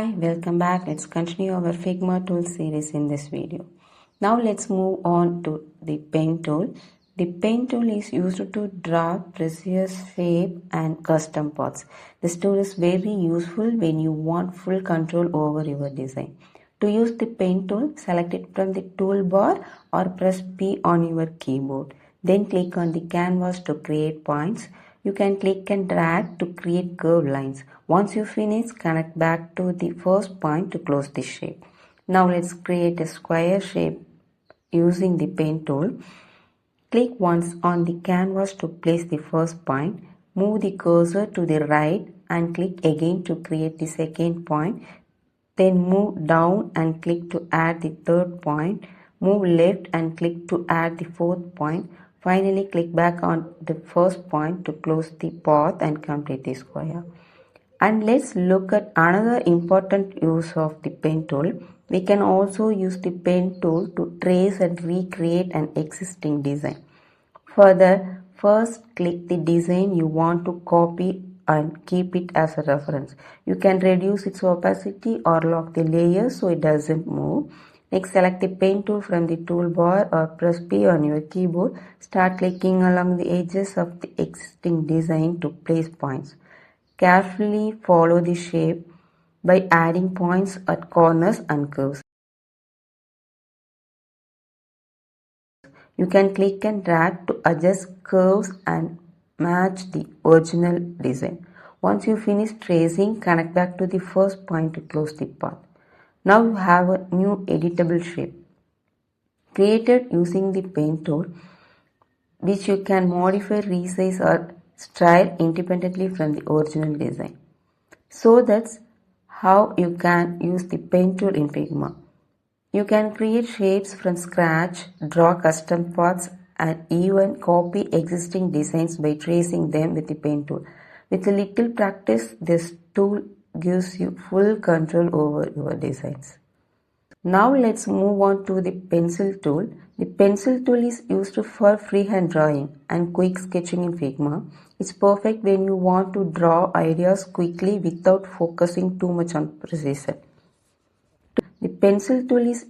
Hi, welcome back. Let's continue our Figma tool series in this video. Now let's move on to the pen tool. The pen tool is used to draw precise shape and custom paths. This tool is very useful when you want full control over your design. To use the pen tool, select it from the toolbar or press P on your keyboard. Then click on the canvas to create points. You can click and drag to create curved lines. Once you finish, connect back to the first point to close the shape. Now let's create a square shape using the pen tool. Click once on the canvas to place the first point. Move the cursor to the right and click again to create the second point. Then move down and click to add the third point. Move left and click to add the fourth point. Finally, click back on the first point to close the path and complete the square. And let's look at another important use of the pen tool. We can also use the pen tool to trace and recreate an existing design. Further, first click the design you want to copy and keep it as a reference. You can reduce its opacity or lock the layer so it doesn't move. Next, select the pen tool from the toolbar or press P on your keyboard. Start clicking along the edges of the existing design to place points. Carefully follow the shape by adding points at corners and curves. You can click and drag to adjust curves and match the original design. Once you finish tracing, connect back to the first point to close the path. Now you have a new editable shape created using the pen tool, which you can modify, resize or style independently from the original design. So that's how you can use the pen tool in Figma. You can create shapes from scratch, draw custom paths, and even copy existing designs by tracing them with the pen tool. With a little practice, this tool gives you full control over your designs. Now let's move on to the pencil tool. The pencil tool is used for freehand drawing and quick sketching in Figma. It's perfect when you want to draw ideas quickly without focusing too much on precision. The pencil tool is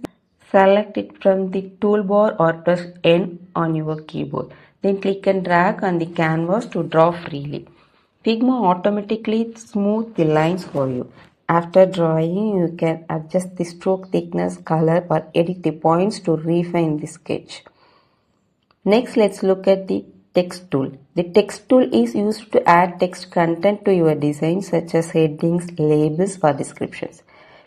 select it from the toolbar or press N on your keyboard. Then click and drag on the canvas to draw freely. Figma automatically smooths the lines for you. After drawing, you can adjust the stroke thickness, color or edit the points to refine the sketch. Next, let's look at the text tool. The text tool is used to add text content to your design such as headings, labels or descriptions.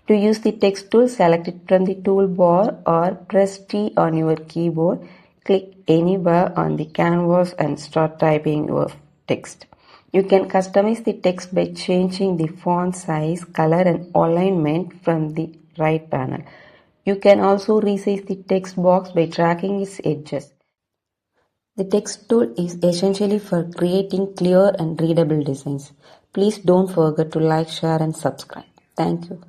To use the text tool, select it from the toolbar or press T on your keyboard. Click anywhere on the canvas and start typing your text. You can customize the text by changing the font size, color and alignment from the right panel. You can also resize the text box by dragging its edges. The text tool is essentially for creating clear and readable designs. Please don't forget to like, share and subscribe. Thank you.